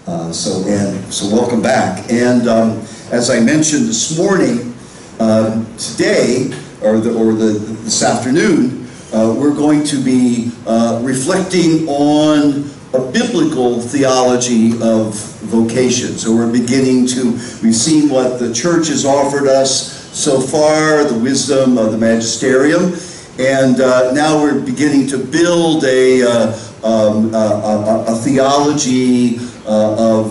So welcome back. And as I mentioned this morning, today, this afternoon, we're going to be reflecting on a biblical theology of vocation. So we've seen what the church has offered us so far, the wisdom of the magisterium, and now we're beginning to build a theology of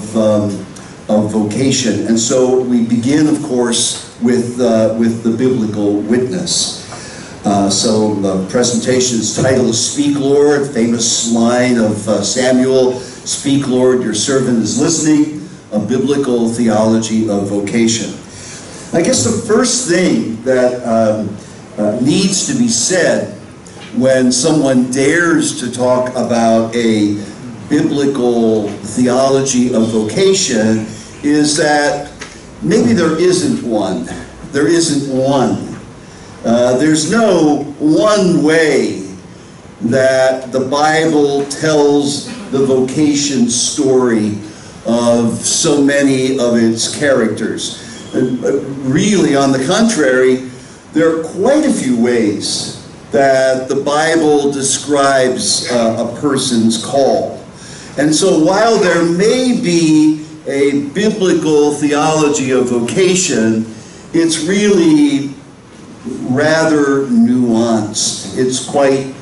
vocation. And so we begin, of course, with the biblical witness. So the presentation's title is Speak, Lord, famous line of Samuel, Speak, Lord, your servant is listening, a biblical theology of vocation. I guess the first thing that needs to be said when someone dares to talk about a biblical theology of vocation is that maybe there isn't one. There isn't one. There's no one way that the Bible tells the vocation story of so many of its characters. Really, on the contrary, there are quite a few ways that the Bible describes a person's call. And so while there may be a biblical theology of vocation, it's really rather nuanced. It's quite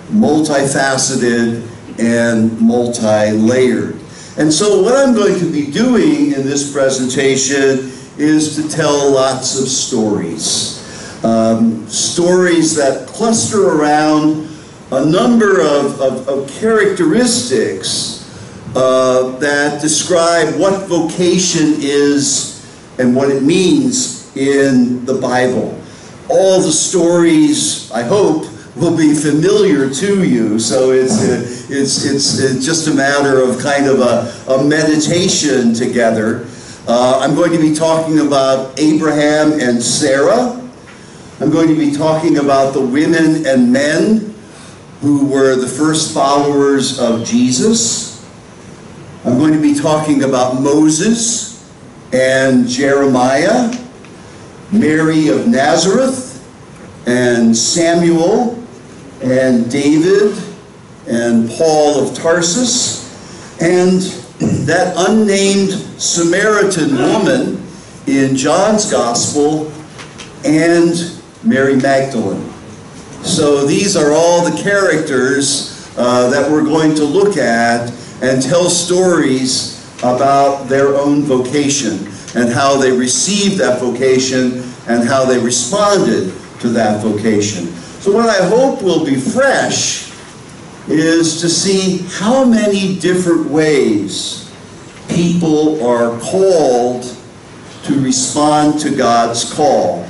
multifaceted and multi-layered. And so what I'm going to be doing in this presentation is to tell lots of stories. Stories that cluster around a number of characteristics that describe what vocation is and what it means in the Bible. All the stories, I hope, will be familiar to you, so it's just a matter of kind of a meditation together. I'm going to be talking about Abraham and Sarah. I'm going to be talking about the women and men who were the first followers of Jesus. I'm going to be talking about Moses and Jeremiah, Mary of Nazareth, and Samuel, and David, and Paul of Tarsus, and that unnamed Samaritan woman in John's Gospel, and Mary Magdalene. So these are all the characters that we're going to look at and tell stories about their own vocation and how they received that vocation and how they responded to that vocation. So what I hope will be fresh is to see how many different ways people are called to respond to God's call.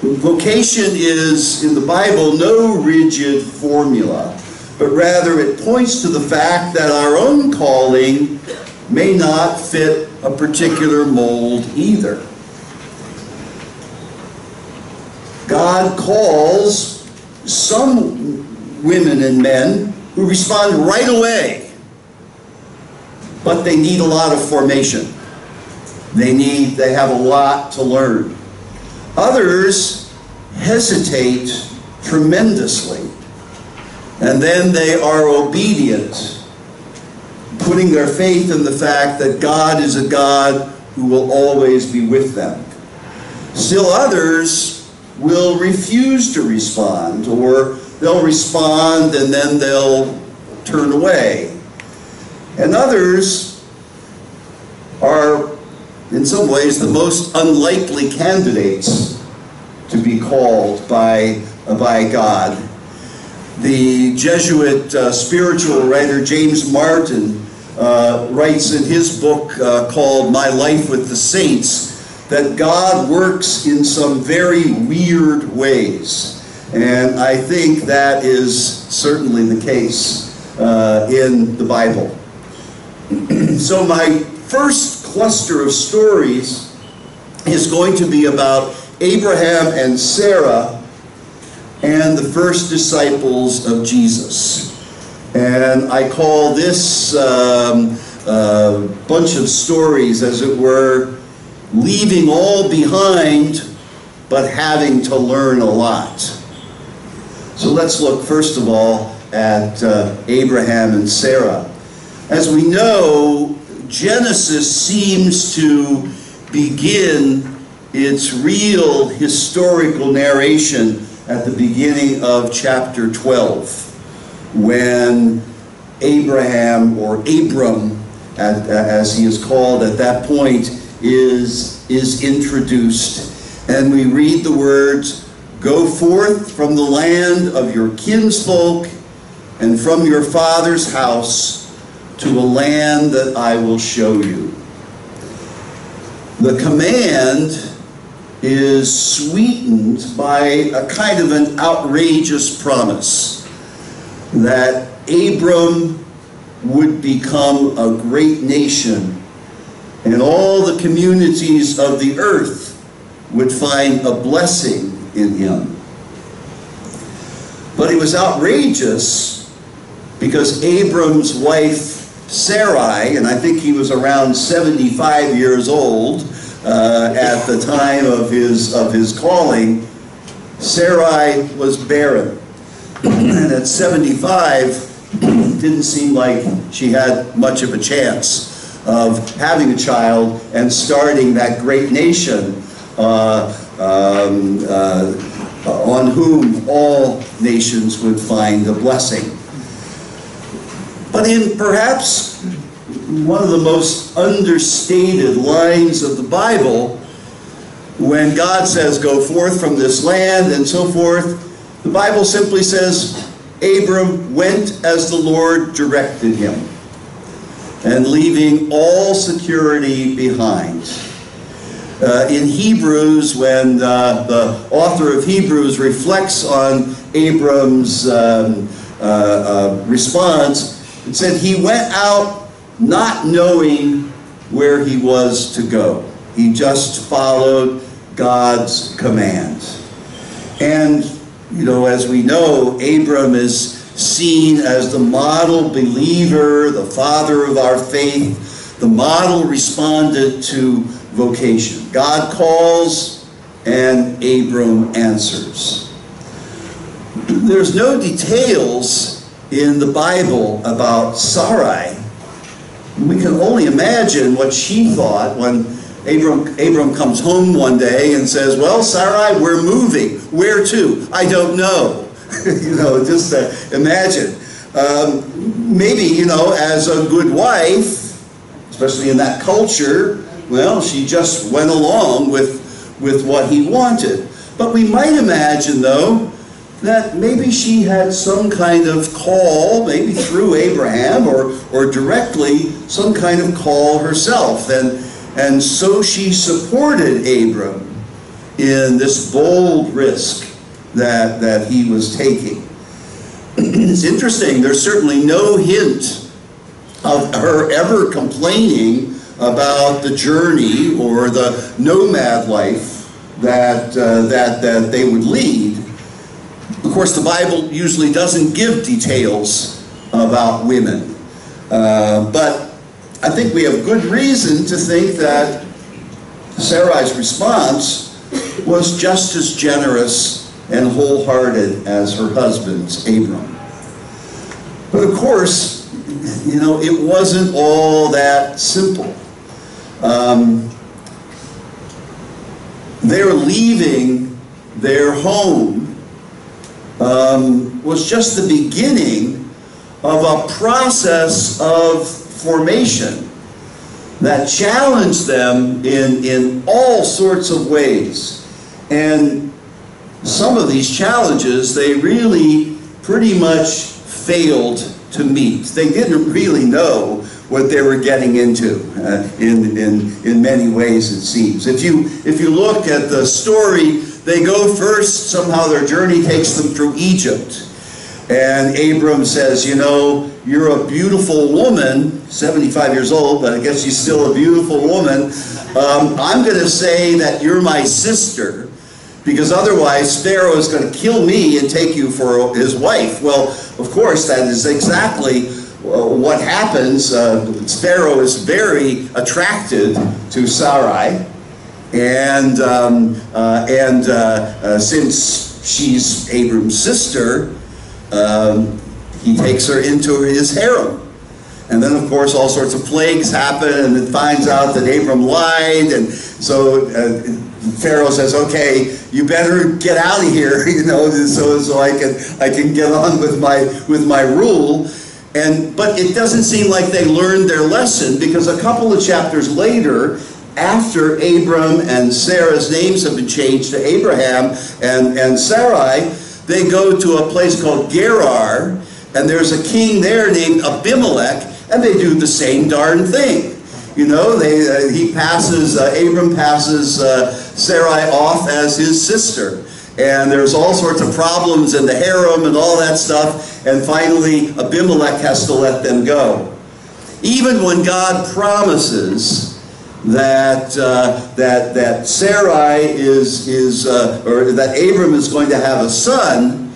Vocation is, in the Bible, no rigid formula, but rather it points to the fact that our own calling may not fit a particular mold either. God calls some women and men who respond right away, but they need a lot of formation. They have a lot to learn. Others hesitate tremendously, and then they are obedient, putting their faith in the fact that God is a God who will always be with them. Still others will refuse to respond, or they'll respond and then they'll turn away. And others are, in some ways, the most unlikely candidates to be called by God. The Jesuit spiritual writer James Martin writes in his book called My Life with the Saints that God works in some very weird ways. And I think that is certainly the case in the Bible. So my first cluster of stories is going to be about Abraham and Sarah and the first disciples of Jesus. And I call this bunch of stories, as it were, leaving all behind, but having to learn a lot. So let's look first of all at Abraham and Sarah. As we know, Genesis seems to begin its real historical narration at the beginning of chapter 12, when Abraham, or Abram, as he is called at that point, is introduced. And we read the words, "Go forth from the land of your kinsfolk and from your father's house to a land that I will show you." The command is sweetened by a kind of an outrageous promise that Abram would become a great nation, and all the communities of the earth would find a blessing in him. But it was outrageous because Abram's wife Sarai, and I think he was around 75 years old at the time of his calling, Sarai was barren. And at 75, didn't seem like she had much of a chance of having a child and starting that great nation on whom all nations would find a blessing. But in perhaps one of the most understated lines of the Bible, when God says, "Go forth from this land," and so forth, the Bible simply says, Abram went as the Lord directed him, and leaving all security behind. In Hebrews, when the author of Hebrews reflects on Abram's response, it said he went out not knowing where he was to go. He just followed God's command. And, you know, as we know, Abram is seen as the model believer, the father of our faith, the model respondent to vocation. God calls and Abram answers. There's no details in the Bible about Sarai. We can only imagine what she thought when Abram comes home one day and says, "Well, Sarai, we're moving. Where to? I don't know." You know, just imagine. Maybe, you know, as a good wife, especially in that culture, well, she just went along with what he wanted. But we might imagine, though, that maybe she had some kind of call, maybe through Abraham or directly, some kind of call herself. And so she supported Abram in this bold risk that he was taking. It's interesting, there's certainly no hint of her ever complaining about the journey or the nomad life that they would lead. Of course, the Bible usually doesn't give details about women, but I think we have good reason to think that Sarai's response was just as generous and wholehearted as her husband's, Abram. But of course, you know, it wasn't all that simple. Their leaving their home was just the beginning of a process of formation that challenged them in all sorts of ways. And some of these challenges they really pretty much failed to meet. They didn't really know what they were getting into in many ways, it seems. If you look at the story, they go first, somehow their journey takes them through Egypt. And Abram says, you know, you're a beautiful woman, 75 years old, but I guess she's still a beautiful woman. I'm going to say that you're my sister, because otherwise Pharaoh is going to kill me and take you for his wife. Well, of course, that is exactly what happens, Pharaoh is very attracted to Sarai, and since she's Abram's sister, he takes her into his harem. And then, of course, all sorts of plagues happen, and it finds out that Abram lied, and so Pharaoh says, "Okay, you better get out of here, you know, so I can get on with my rule." But it doesn't seem like they learned their lesson, because a couple of chapters later, after Abram and Sarah's names have been changed to Abraham and Sarai, they go to a place called Gerar, and there's a king there named Abimelech, and they do the same darn thing. You know, Abram passes Sarai off as his sister. And there's all sorts of problems in the harem and all that stuff, and finally Abimelech has to let them go. Even when God promises that Sarai or that Abram is going to have a son,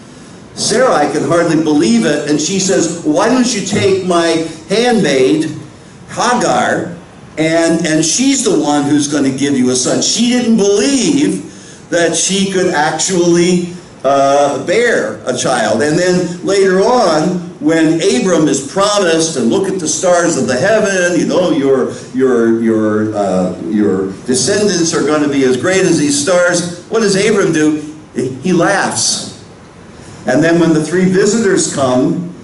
Sarai can hardly believe it, and she says, "Why don't you take my handmaid, Hagar, and she's the one who's going to give you a son." She didn't believe that she could actually bear a child. And then later on, when Abram is promised, and look at the stars of the heaven, you know, your descendants are going to be as great as these stars, what does Abram do? He laughs. And then when the three visitors come,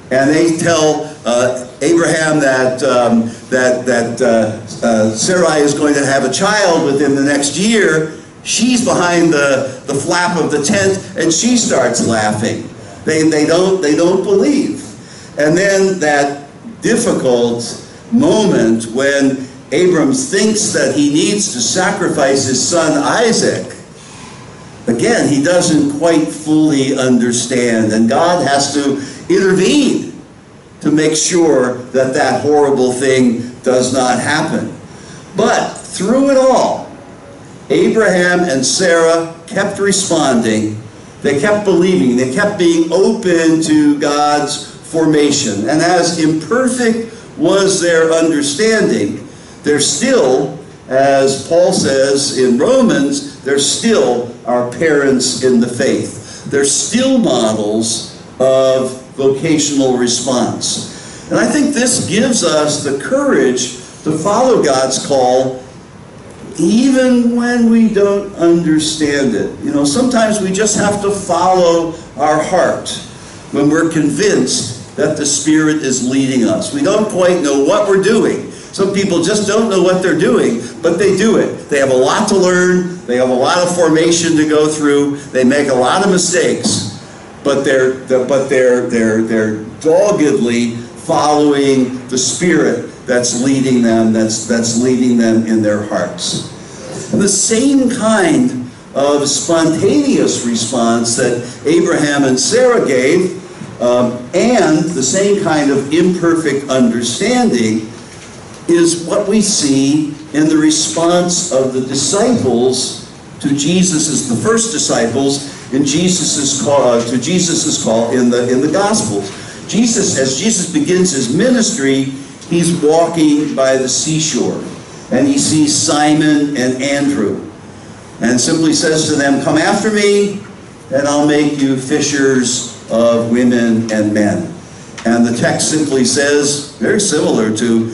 and they tell Abraham that Sarai is going to have a child within the next year, she's behind the flap of the tent, and she starts laughing. They don't believe. And then that difficult moment when Abram thinks that he needs to sacrifice his son Isaac, again, he doesn't quite fully understand, and God has to intervene to make sure that that horrible thing does not happen. But through it all, Abraham and Sarah kept responding. They kept believing. They kept being open to God's formation. And as imperfect was their understanding, they're still, as Paul says in Romans, they're still our parents in the faith. They're still models of vocational response. And I think this gives us the courage to follow God's call even when we don't understand it. You know, sometimes we just have to follow our heart when we're convinced that the Spirit is leading us. We don't quite know what we're doing. Some people just don't know what they're doing, but they do it. They have a lot to learn. They have a lot of formation to go through. They make a lot of mistakes, but they're doggedly following the Spirit that's leading them, that's leading them in their hearts. And the same kind of spontaneous response that Abraham and Sarah gave, and the same kind of imperfect understanding, is what we see in the response of the disciples to Jesus, the first disciples, in Jesus's call in the Gospels. As Jesus begins his ministry, he's walking by the seashore, and he sees Simon and Andrew, and simply says to them, "Come after me, and I'll make you fishers of women and men." And the text simply says, very similar to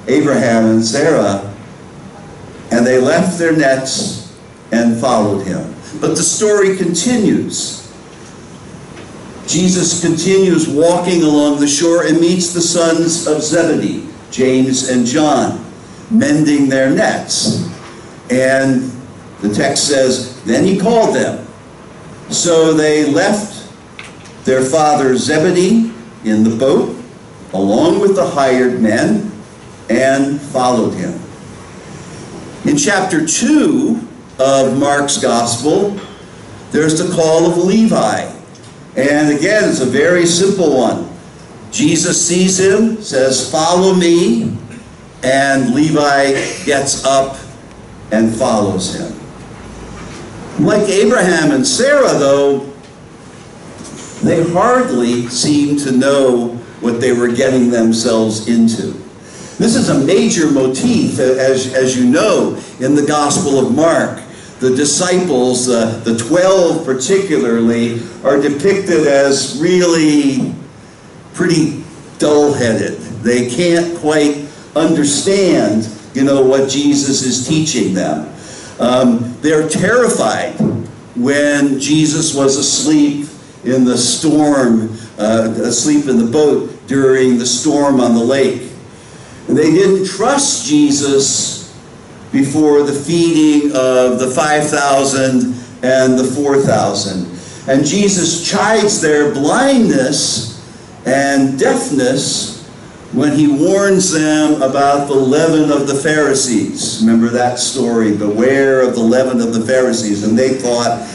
Abraham and Sarah, and they left their nets and followed him. But the story continues. Jesus continues walking along the shore and meets the sons of Zebedee, James and John, mending their nets. And the text says, then he called them. So they left their father Zebedee in the boat, along with the hired men, and followed him. In chapter 2 of Mark's Gospel, there's the call of Levi. And again, it's a very simple one. Jesus sees him, says, "Follow me," and Levi gets up and follows him. Like Abraham and Sarah, though, they hardly seem to know what they were getting themselves into. This is a major motif, as you know, in the Gospel of Mark. The disciples, the 12 particularly, are depicted as really pretty dull-headed. They can't quite understand, what Jesus is teaching them. They're terrified when Jesus was asleep in the storm, asleep in the boat during the storm on the lake. And they didn't trust Jesus before the feeding of the 5,000 and the 4,000. And Jesus chides their blindness and deafness when he warns them about the leaven of the Pharisees. Remember that story, beware of the leaven of the Pharisees. And they thought,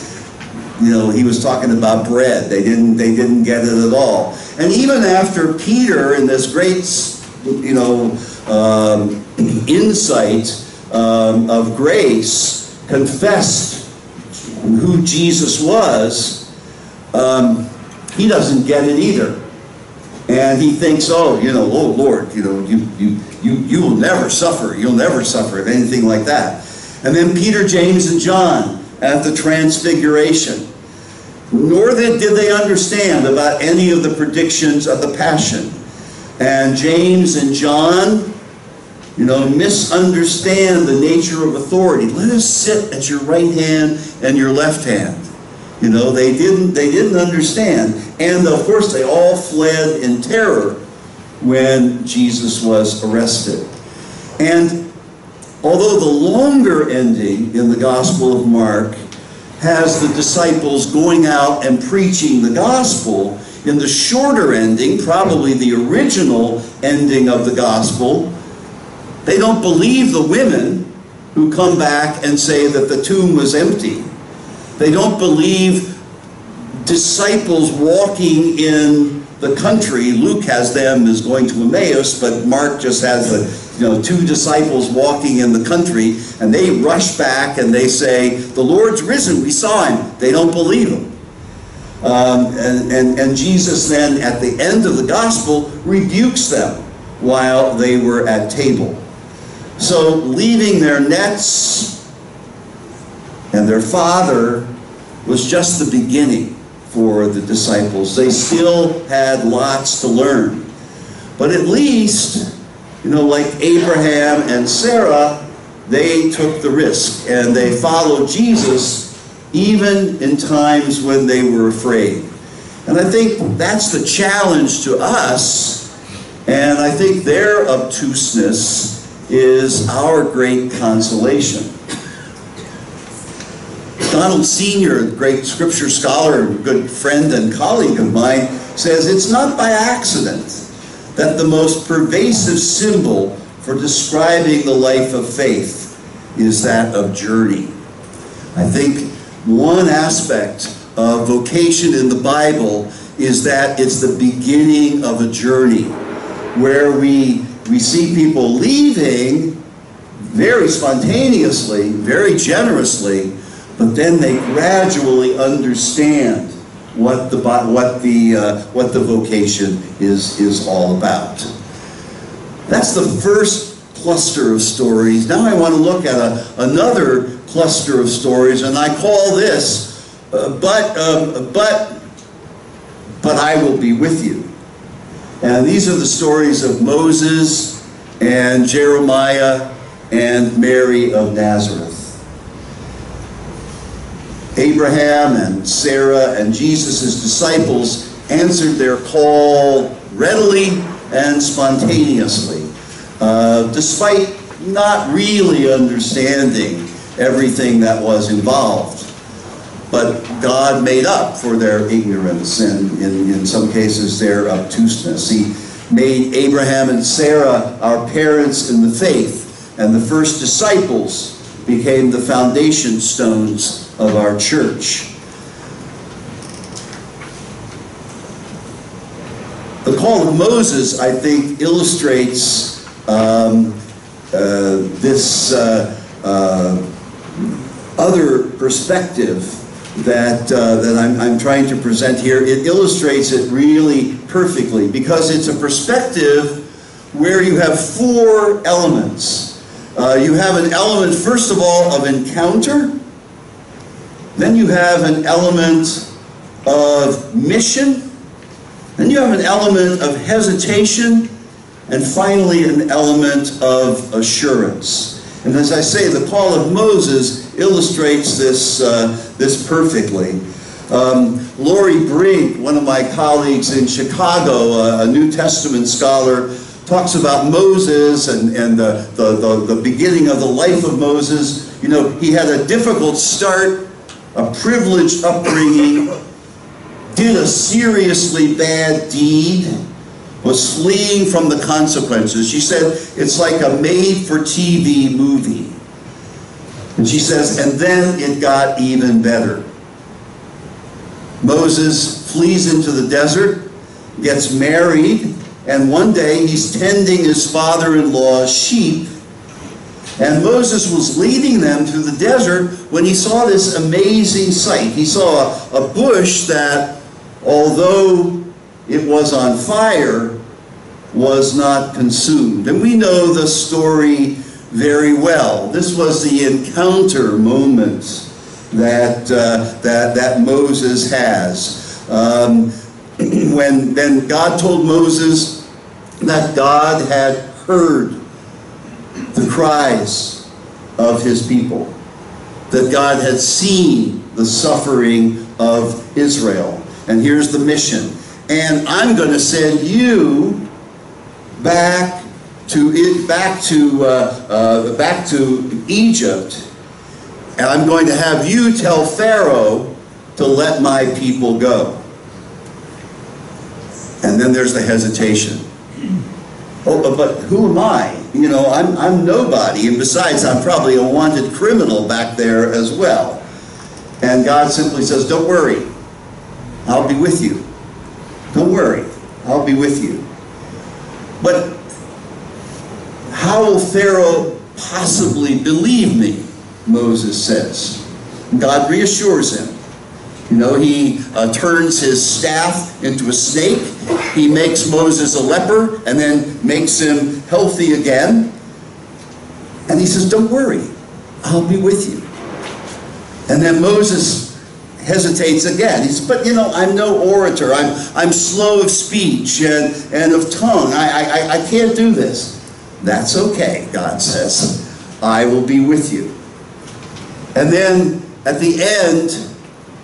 he was talking about bread. They didn't get it at all. And even after Peter, in this great, insight of grace, confessed who Jesus was, he doesn't get it either. And he thinks, oh Lord, you will never suffer. You'll never suffer anything like that. And then Peter, James, and John at the Transfiguration. Nor did they understand about any of the predictions of the Passion. And James and John, misunderstand the nature of authority. Let us sit at your right hand and your left hand. They didn't understand. And of course they all fled in terror when Jesus was arrested. And although the longer ending in the Gospel of Mark has the disciples going out and preaching the gospel, in the shorter ending, probably the original ending of the gospel, they don't believe the women who come back and say that the tomb was empty. They don't believe disciples walking in the country. Luke has them as going to Emmaus, but Mark just has the two disciples walking in the country, and they rush back and they say, the Lord's risen, we saw him. They don't believe him. And Jesus then, at the end of the gospel, rebukes them while they were at table. So leaving their nets and their Father was just the beginning for the disciples. They still had lots to learn. But at least, like Abraham and Sarah, they took the risk and they followed Jesus even in times when they were afraid. And I think that's the challenge to us, and I think their obtuseness is our great consolation. Donald Sr., a great scripture scholar, good friend and colleague of mine, says it's not by accident that the most pervasive symbol for describing the life of faith is that of journey. I think one aspect of vocation in the Bible is that it's the beginning of a journey where we see people leaving very spontaneously, very generously, but then they gradually understand what the vocation is all about. That's the first cluster of stories. Now I want to look at another cluster of stories, and I call this but I will be with you. And these are the stories of Moses and Jeremiah and Mary of Nazareth. Abraham and Sarah and Jesus' disciples answered their call readily and spontaneously, despite not really understanding everything that was involved. But God made up for their ignorance and, in some cases, their obtuseness. He made Abraham and Sarah our parents in the faith, and the first disciples became the foundation stones of our church. The call of Moses, I think, illustrates this other perspective that I'm trying to present here, it illustrates it really perfectly, because it's a perspective where you have four elements. You have an element, first of all, of encounter. Then you have an element of mission. Then you have an element of hesitation. And finally, an element of assurance. And as I say, the call of Moses illustrates this, this perfectly. Lori Brink, one of my colleagues in Chicago, a New Testament scholar, talks about Moses and the beginning of the life of Moses. You know, he had a difficult start, a privileged upbringing, did a seriously bad deed, was fleeing from the consequences. She said, it's like a made-for-TV movie. And she says, and then it got even better. Moses flees into the desert, gets married, and one day he's tending his father-in-law's sheep. And Moses was leading them through the desert when he saw this amazing sight. He saw a bush that, although it was on fire, was not consumed. And we know the story very well. This was the encounter moment that Moses has. When God told Moses that God had heard the cries of his people, that God had seen the suffering of Israel. And here's the mission. And I'm going to send you back to Egypt, and I'm going to have you tell Pharaoh to let my people go. And then there's the hesitation. Oh, but who am I? You know, I'm nobody, and besides, I'm probably a wanted criminal back there as well. And God simply says, don't worry, I'll be with you. Don't worry, I'll be with you. But how will Pharaoh possibly believe me? Moses says. God reassures him. You know, he turns his staff into a snake. He makes Moses a leper and then makes him healthy again. And he says, don't worry, I'll be with you. And then Moses hesitates again. He says, but you know, I'm no orator. I'm slow of speech and of tongue. I can't do this. That's okay, God says. I will be with you. And then at the end,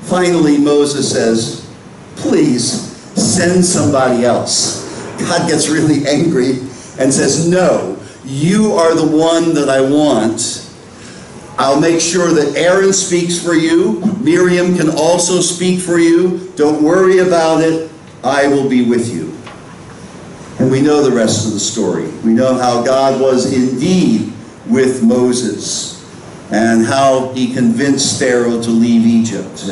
finally Moses says, please send somebody else. God gets really angry and says, no, you are the one that I want. I'll make sure that Aaron speaks for you. Miriam can also speak for you. Don't worry about it. I will be with you. And we know the rest of the story. We know how God was indeed with Moses, and how he convinced Pharaoh to leave Egypt,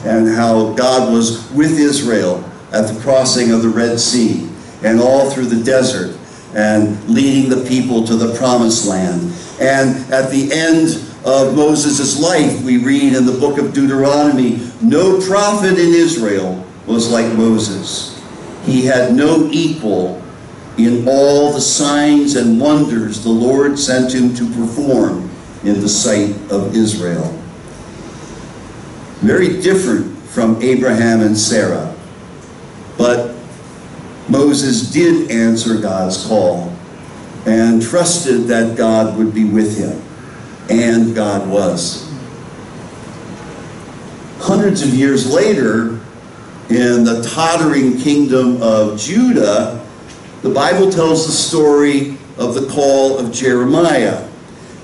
and how God was with Israel at the crossing of the Red Sea and all through the desert and leading the people to the promised land. And at the end of Moses' life, we read in the book of Deuteronomy, no prophet in Israel was like Moses. He had no equal in all the signs and wonders the Lord sent him to perform in the sight of Israel. Very different from Abraham and Sarah. But Moses did answer God's call and trusted that God would be with him. And God was. Hundreds of years later, in the tottering kingdom of Judah, the Bible tells the story of the call of Jeremiah.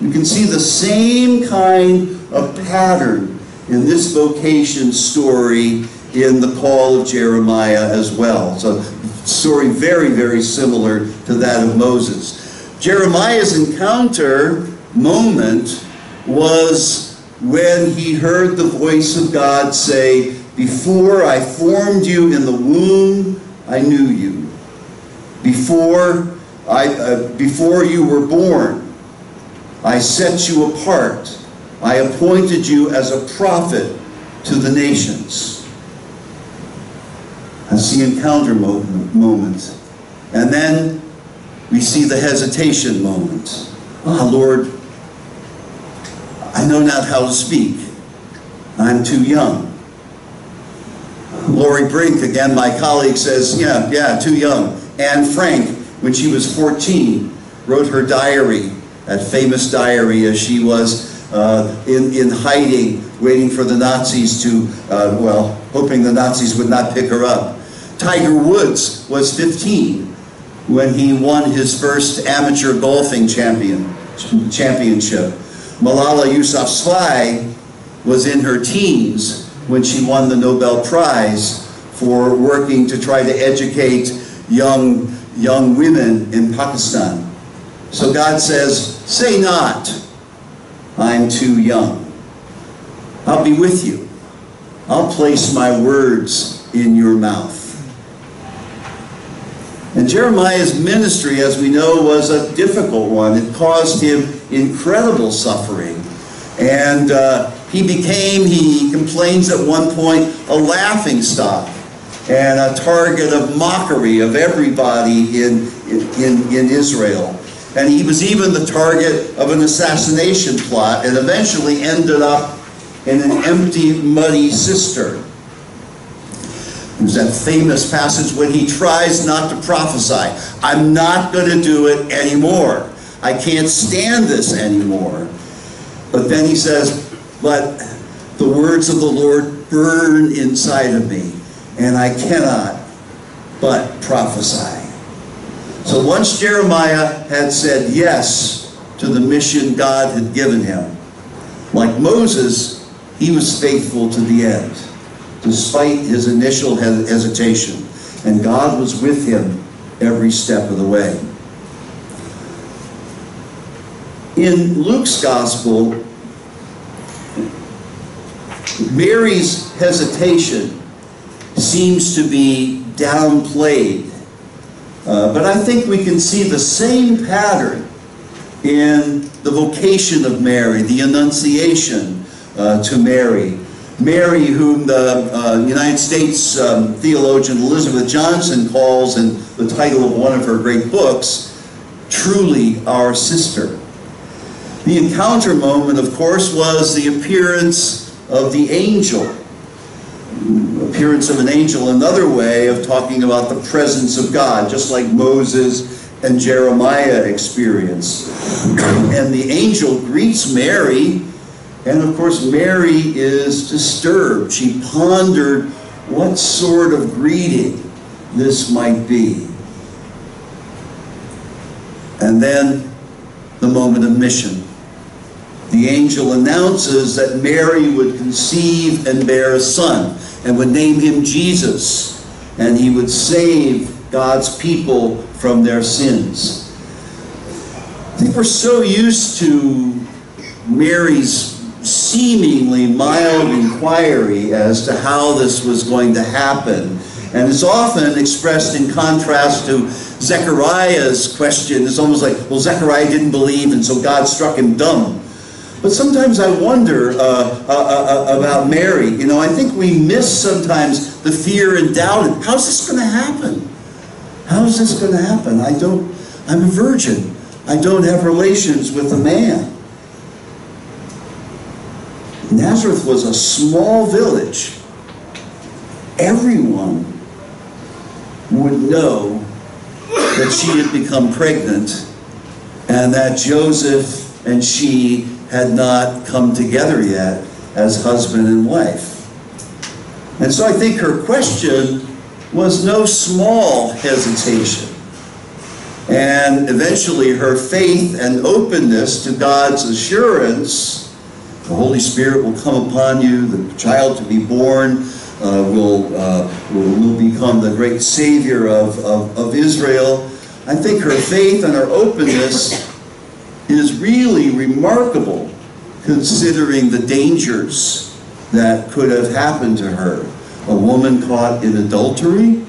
You can see the same kind of pattern in this vocation story in the call of Jeremiah as well. So, story very, very similar to that of Moses. Jeremiah's encounter moment was when he heard the voice of God say, before I formed you in the womb, I knew you. Before you were born, I set you apart. I appointed you as a prophet to the nations. That's the encounter moment. And then we see the hesitation moment. Ah, Lord, I know not how to speak. I'm too young. Lori Brink, again, my colleague, says, yeah, too young. Anne Frank, when she was 14, wrote her diary, that famous diary, as she was in hiding, waiting for the Nazis to, hoping the Nazis would not pick her up. Tiger Woods was 15 when he won his first amateur golfing championship. Malala Yousafzai was in her teens when she won the Nobel Prize for working to try to educate young women in Pakistan. So God says, say not, I'm too young. I'll be with you. I'll place my words in your mouth. And Jeremiah's ministry, as we know, was a difficult one. It caused him incredible suffering. And he complains at one point, a laughingstock and a target of mockery of everybody in Israel. And he was even the target of an assassination plot and eventually ended up in an empty, muddy cistern. There's that famous passage when he tries not to prophesy. I'm not going to do it anymore. I can't stand this anymore. But then he says, but the words of the Lord burn inside of me, and I cannot but prophesy. So once Jeremiah had said yes to the mission God had given him, like Moses, he was faithful to the end, despite his initial hesitation. And God was with him every step of the way. In Luke's gospel, Mary's hesitation seems to be downplayed. But I think we can see the same pattern in the vocation of Mary, the Annunciation to Mary. Mary, whom the United States theologian Elizabeth Johnson calls, in the title of one of her great books, truly our sister. The encounter moment, of course, was the appearance of the angel. Appearance of an angel, another way of talking about the presence of God, just like Moses and Jeremiah experienced. And the angel greets Mary, and of course Mary is disturbed. She pondered what sort of greeting this might be. And then the moment of mission. The angel announces that Mary would conceive and bear a son, and would name him Jesus, and he would save God's people from their sins. I think we're so used to Mary's seemingly mild inquiry as to how this was going to happen, and it's often expressed in contrast to Zechariah's question. It's almost like, well, Zechariah didn't believe, and so God struck him dumb. But sometimes I wonder about Mary. You know, I think we miss sometimes the fear and doubt. How's this going to happen? How's this going to happen? I'm a virgin. I don't have relations with a man. Nazareth was a small village. Everyone would know that she had become pregnant and that Joseph and she had not come together yet as husband and wife. And so I think her question was no small hesitation. And eventually her faith and openness to God's assurance, the Holy Spirit will come upon you, the child to be born will become the great Savior of Israel. I think her faith and her openness is really remarkable, considering the dangers that could have happened to her. A woman caught in adultery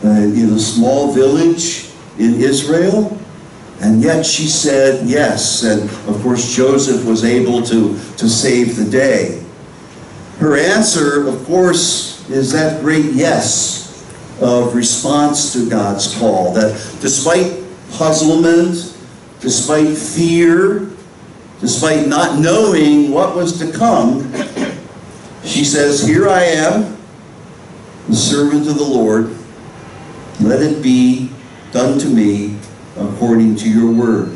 in a small village in Israel, and yet she said yes. And of course Joseph was able to save the day. Her answer, of course, is that great yes of response to God's call. That despite puzzlement, despite fear, despite not knowing what was to come, she says, "Here I am, the servant of the Lord. Let it be done to me according to your word."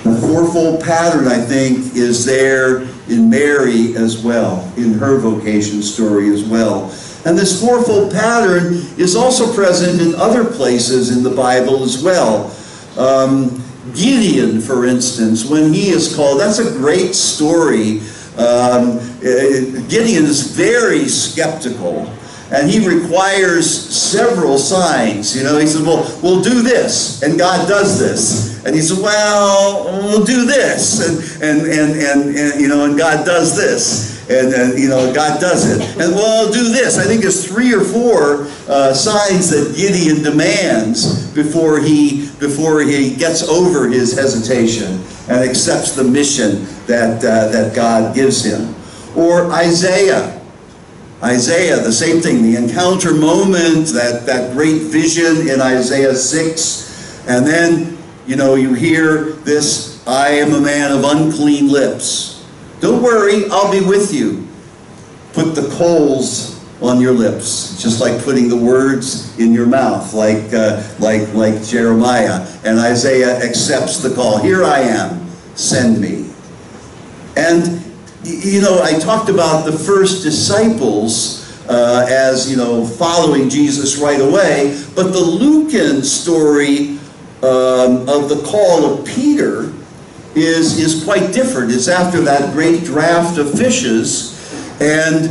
The fourfold pattern, I think, is there in Mary as well, in her vocation story as well. And this fourfold pattern is also present in other places in the Bible as well. Gideon, for instance, when he is called, that's a great story. Gideon is very skeptical, and he requires several signs. You know, he says, well, we'll do this, and God does this. And he said, well, we'll do this, and you know, and God does this. And you know, God does it. And well, I'll do this. I think there's 3 or 4 signs that Gideon demands before he gets over his hesitation and accepts the mission that God gives him. Or Isaiah, the same thing. The encounter moment, that great vision in Isaiah 6, and then you know, you hear this, "I am a man of unclean lips. Don't worry, I'll be with you. Put the coals on your lips," just like putting the words in your mouth, like Jeremiah. And Isaiah accepts the call. "Here I am, send me." And you know, I talked about the first disciples as, you know, following Jesus right away, but the Lucan story of the call of Peter is quite different. It's after that great draft of fishes, and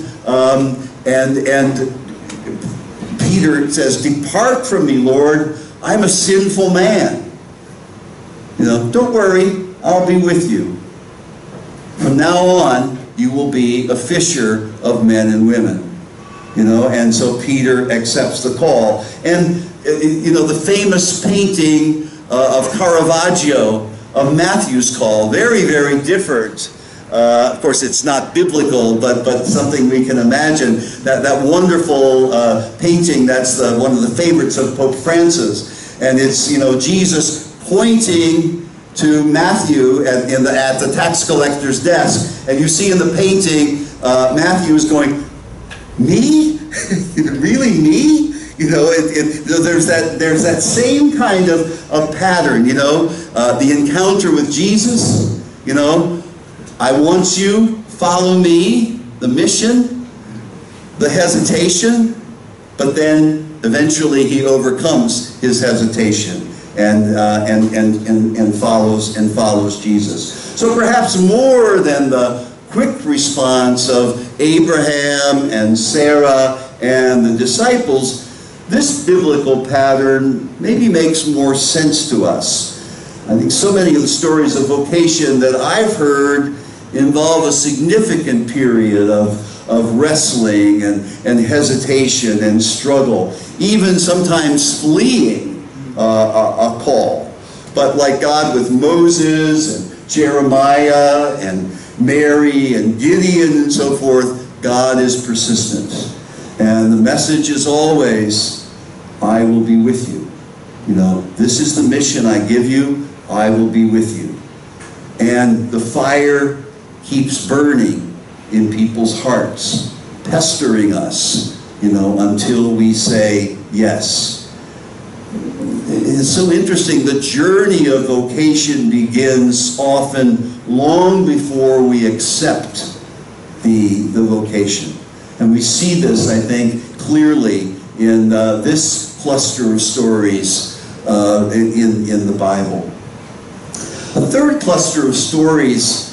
Peter says, "Depart from me, Lord, I'm a sinful man." You know, "Don't worry, I'll be with you. From now on, you will be a fisher of men and women." You know, and so Peter accepts the call. And you know, the famous painting of Caravaggio of Matthew's call, very, very different. Of course, it's not biblical, but something we can imagine. That wonderful painting, that's one of the favorites of Pope Francis. And it's, you know, Jesus pointing to Matthew at the tax collector's desk. And you see in the painting, Matthew is going, "Me? Really, me?" You know, there's that same kind of pattern, you know, the encounter with Jesus, you know, "I want you, follow me," the mission, the hesitation, but then eventually he overcomes his hesitation and follows Jesus. So perhaps more than the quick response of Abraham and Sarah and the disciples, this biblical pattern maybe makes more sense to us. I think so many of the stories of vocation that I've heard involve a significant period of wrestling and hesitation and struggle, even sometimes fleeing a call. But like God with Moses and Jeremiah and Mary and Gideon and so forth, God is persistent. And the message is always, "I will be with you. You know, this is the mission I give you. I will be with you." And the fire keeps burning in people's hearts, pestering us, you know, until we say yes. It's so interesting. The journey of vocation begins often long before we accept the vocation. And we see this, I think, clearly in this cluster of stories in the Bible. A third cluster of stories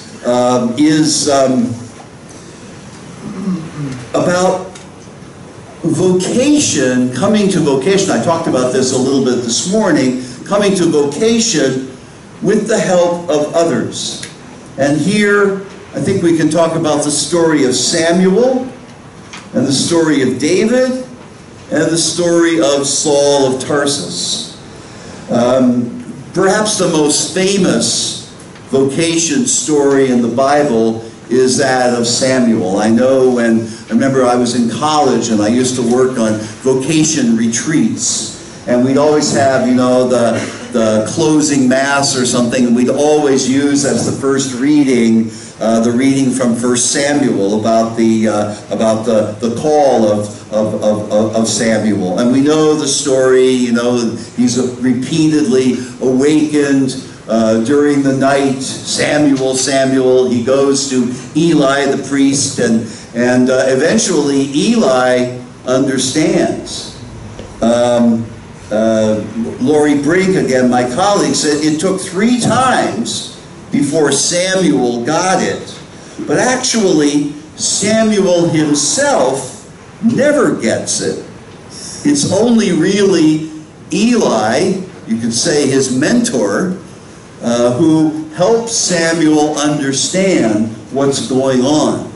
is about vocation, coming to vocation. I talked about this a little bit this morning, coming to vocation with the help of others. And here, I think we can talk about the story of Samuel, and the story of David, and the story of Saul of Tarsus. Perhaps the most famous vocation story in the Bible is that of Samuel. I know I remember I was in college and I used to work on vocation retreats. And we'd always have, you know, the closing mass or something, and we'd always use as the first reading, the reading from 1 Samuel about the call of Samuel. And we know the story, you know, he's repeatedly awakened during the night. Samuel, Samuel, he goes to Eli the priest, and eventually Eli understands. Lori Brink, again, my colleague, said it took 3 times before Samuel got it. But actually, Samuel himself never gets it. It's only really Eli, you could say his mentor, who helps Samuel understand what's going on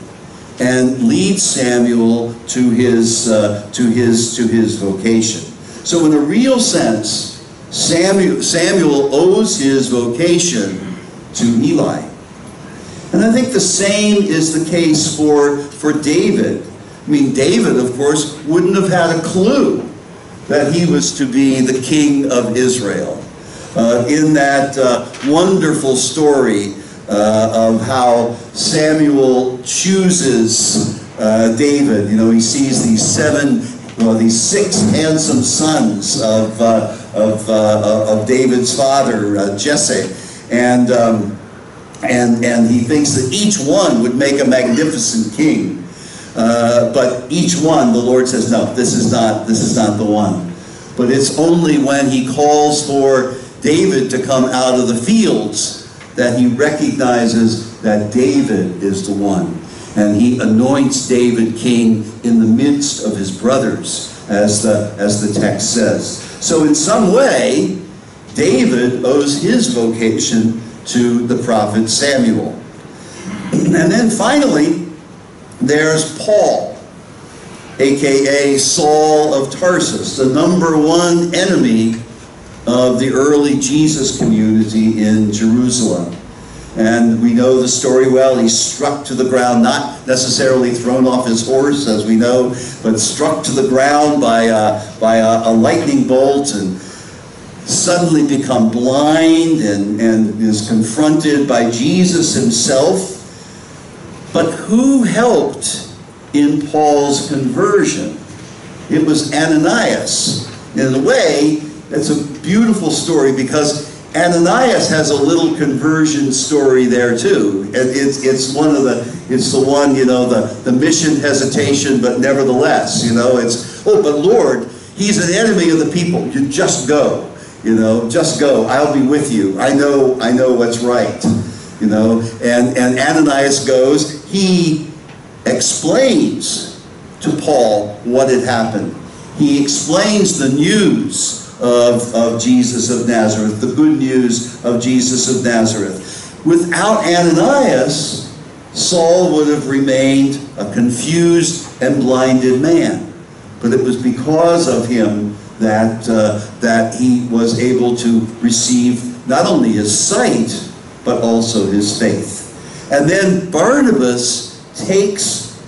and leads Samuel to his vocation. So in a real sense, Samuel owes his vocation to Eli. And I think the same is the case for David. I mean, David, of course, wouldn't have had a clue that he was to be the king of Israel. In that wonderful story of how Samuel chooses David. You know, he sees these 6 handsome sons of David's father, Jesse, and he thinks that each one would make a magnificent king, but each one, the Lord says, no, this is not the one. But it's only when he calls for David to come out of the fields that he recognizes that David is the one. And he anoints David king in the midst of his brothers, as the text says. So in some way, David owes his vocation to the prophet Samuel. And then finally, there's Paul, aka Saul of Tarsus, the #1 enemy of the early Jesus community in Jerusalem. And we know the story well. He's struck to the ground, not necessarily thrown off his horse, as we know, but struck to the ground by a lightning bolt, and suddenly become blind, and is confronted by Jesus himself. But who helped in Paul's conversion? It was Ananias. In a way, it's a beautiful story, because Ananias has a little conversion story there too. And it's the one, you know, the mission hesitation, but nevertheless, you know, it's, oh, but Lord, he's an enemy of the people. You just go, you know, just go. I'll be with you. I know what's right, you know. And Ananias goes. He explains to Paul what had happened. He explains the news of Jesus of Nazareth, the good news of Jesus of Nazareth. Without Ananias, Saul would have remained a confused and blinded man. But it was because of him that he was able to receive not only his sight, but also his faith. And then Barnabas takes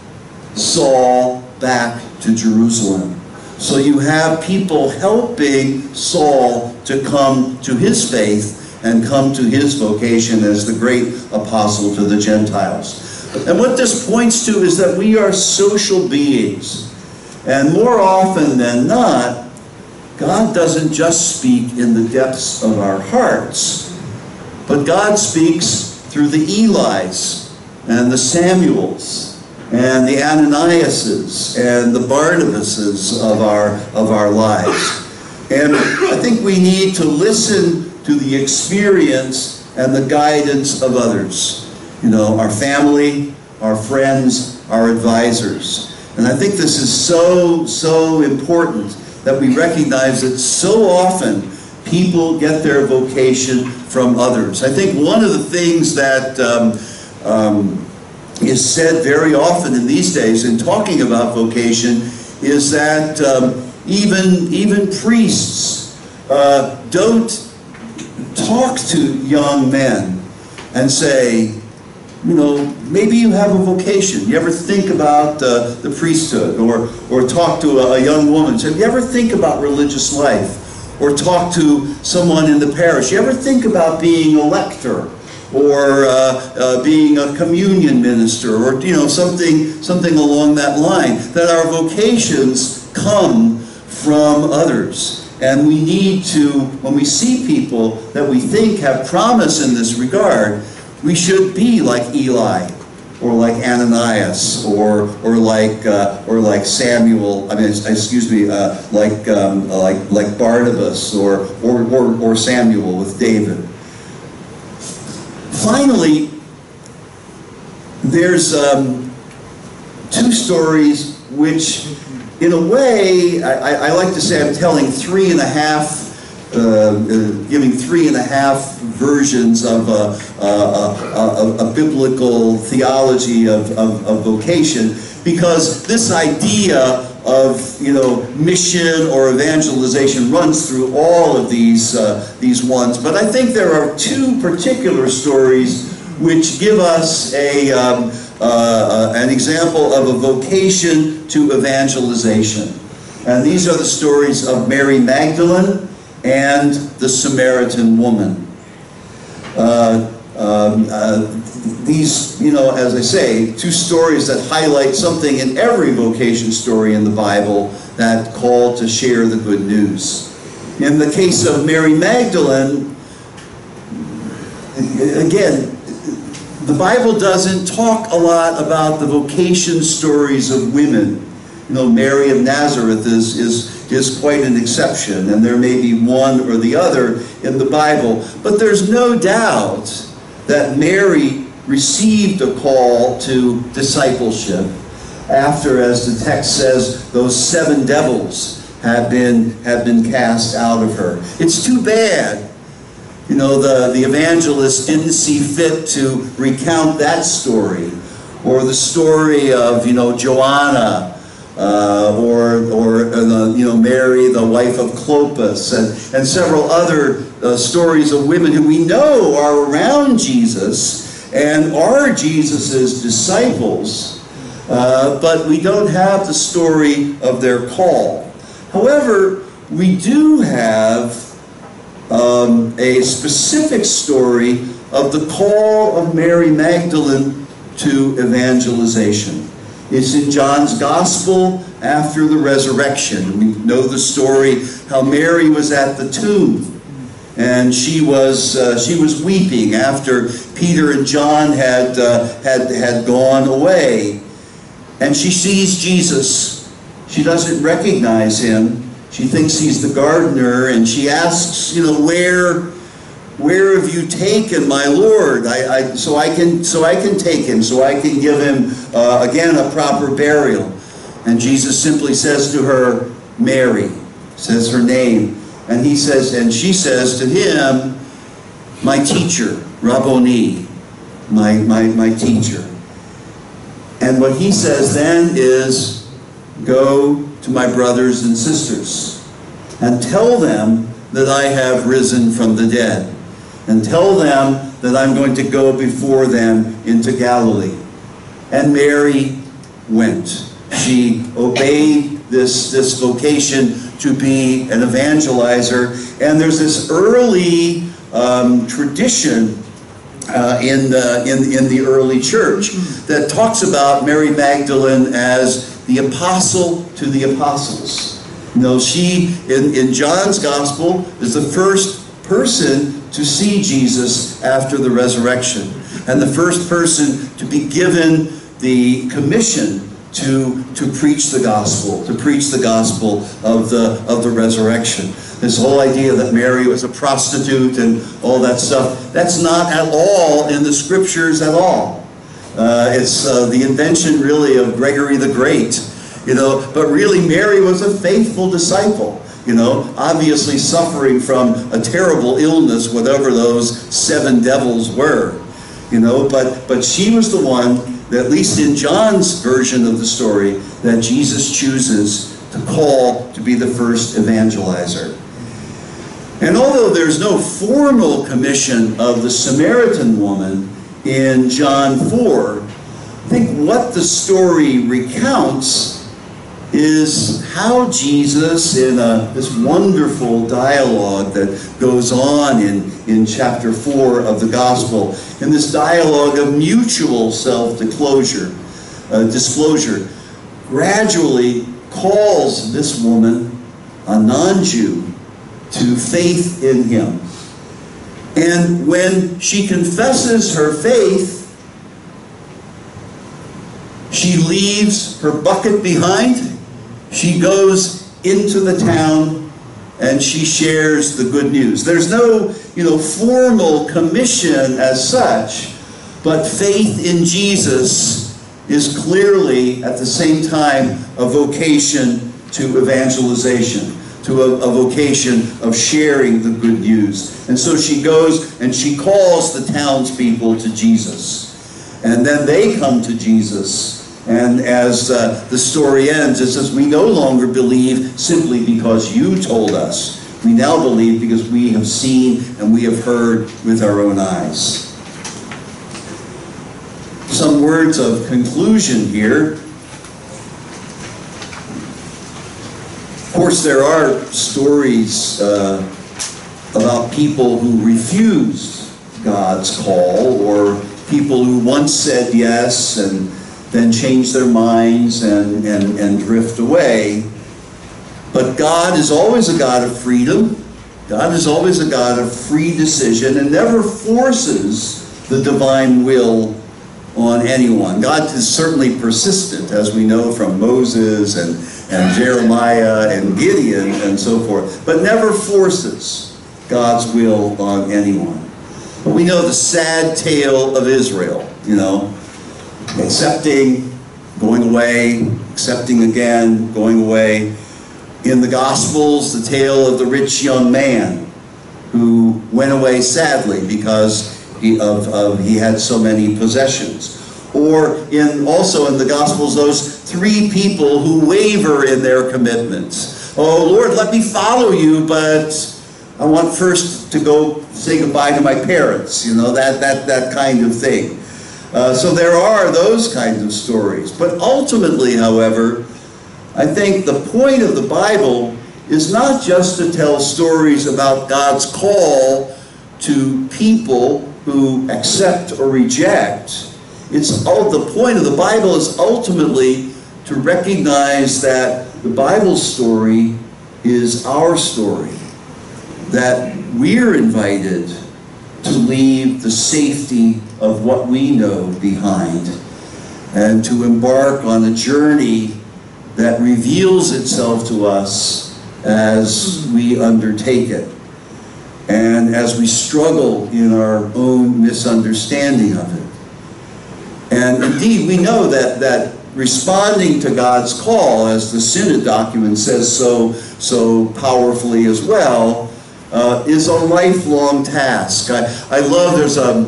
Saul back to Jerusalem. So you have people helping Saul to come to his faith and come to his vocation as the great apostle to the Gentiles. And what this points to is that we are social beings. And more often than not, God doesn't just speak in the depths of our hearts, but God speaks through the Elis and the Samuels and the Ananiases and the Barnabases of our lives. And I think we need to listen to the experience and the guidance of others. You know, our family, our friends, our advisors. And I think this is so important that we recognize that so often people get their vocation from others. I think one of the things that is said very often in these days in talking about vocation is that even priests don't talk to young men and say, you know, maybe you have a vocation. You ever think about the priesthood, or talk to a young woman? So you ever think about religious life, or talk to someone in the parish? You ever think about being a lector, or being a communion minister, or you know, something along that line? That our vocations come from others. And we need to, when we see people that we think have promise in this regard, we should be like Eli, or like Ananias, or like Samuel. I mean, excuse me, like Barnabas, or Samuel with David. Finally, there's two stories which, in a way, I like to say I'm telling giving 3.5 versions of a biblical theology of vocation, because this idea of, you know, mission or evangelization runs through all of these ones. But I think there are two particular stories which give us an example of a vocation to evangelization. And these are the stories of Mary Magdalene and the Samaritan woman. These, you know, as I say, two stories that highlight something in every vocation story in the Bible, that call to share the good news. In the case of Mary Magdalene, again, the Bible doesn't talk a lot about the vocation stories of women. You know, Mary of Nazareth is quite an exception, and there may be one or the other in the Bible. But there's no doubt that Mary received a call to discipleship after, as the text says, those 7 devils have been cast out of her. It's too bad, you know, the evangelist didn't see fit to recount that story, or the story of, you know, Joanna, you know, Mary, the wife of Clopas, and several other stories of women who we know are around Jesus and are Jesus's disciples, but we don't have the story of their call. However, we do have a specific story of the call of Mary Magdalene to evangelization. It's in John's Gospel after the resurrection. We know the story how Mary was at the tomb, and she was weeping after Peter and John had gone away, and she sees Jesus. She doesn't recognize him. She thinks he's the gardener, and she asks, you know, where have you taken my Lord? So I can take him, so I can give him again a proper burial. And Jesus simply says to her, Mary, says her name, and he says, and she says to him, my teacher, Rabboni, my teacher. And what he says then is, go to my brothers and sisters and tell them that I have risen from the dead. And tell them that I'm going to go before them into Galilee. And Mary went. She obeyed this vocation to be an evangelizer. And there's this early tradition in the early church that talks about Mary Magdalene as the apostle to the apostles. You know, she, in John's Gospel, is the first person to see Jesus after the resurrection, and the first person to be given the commission to preach the gospel, of the resurrection. This whole idea that Mary was a prostitute and all that stuff, that's not at all in the scriptures at all. It's the invention really of Gregory the Great, you know, but really Mary was a faithful disciple. You know, obviously suffering from a terrible illness, whatever those 7 devils were. You know, but she was the one, that, at least in John's version of the story, that Jesus chooses to call to be the first evangelizer. And although there's no formal commission of the Samaritan woman in John 4, I think what the story recounts is how Jesus, in this wonderful dialogue that goes on in chapter 4 of the Gospel, in this dialogue of mutual self-disclosure, gradually calls this woman, a non-Jew, to faith in him. And when she confesses her faith, she leaves her bucket behind. She goes into the town and she shares the good news. There's no, formal commission as such, but faith in Jesus is clearly at the same time a vocation to evangelization, to a vocation of sharing the good news. And so she goes and she calls the townspeople to Jesus. And then they come to Jesus. And as the story ends, it says, we no longer believe simply because you told us. We now believe because we have seen and we have heard with our own eyes. Some words of conclusion here. Of course, there are stories about people who refused God's call, or people who once said yes and then change their minds and drift away. But God is always a God of freedom. God is always a God of free decision and never forces the divine will on anyone. God is certainly persistent, as we know from Moses and Jeremiah and Gideon and so forth, but never forces God's will on anyone. But we know the sad tale of Israel, accepting, going away, accepting again, going away. In the Gospels, the tale of the rich young man who went away sadly because he had so many possessions. Or also in the Gospels, those three people who waver in their commitments. Oh, Lord, let me follow you, but I want first to go say goodbye to my parents, that kind of thing. So there are those kinds of stories. But ultimately, however, I think the point of the Bible is not just to tell stories about God's call to people who accept or reject. The point of the Bible is ultimately to recognize that the Bible story is our story, that we're invited to leave the safety of what we know behind and to embark on a journey that reveals itself to us as we undertake it and as we struggle in our own misunderstanding of it. And indeed, we know that responding to God's call, as the Synod document says so powerfully as well, is a lifelong task. I love, there's a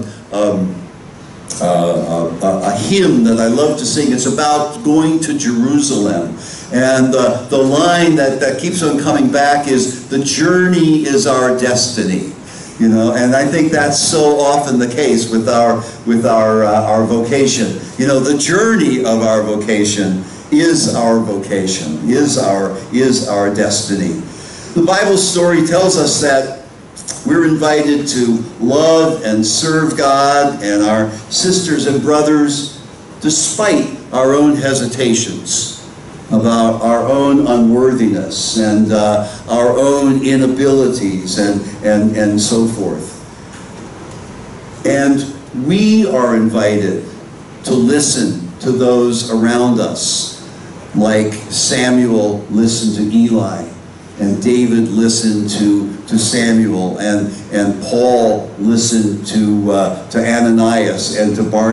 hymn that I love to sing. It's about going to Jerusalem. And the line that keeps on coming back is, the journey is our destiny. And I think that's so often the case with our vocation. The journey of our vocation is our vocation, is our destiny. The Bible story tells us that we're invited to love and serve God and our sisters and brothers despite our own hesitations about our own unworthiness and our own inabilities and so forth. And we are invited to listen to those around us, like Samuel listened to Eli, and David listened to Samuel, and Paul listened to Ananias and to Barnabas.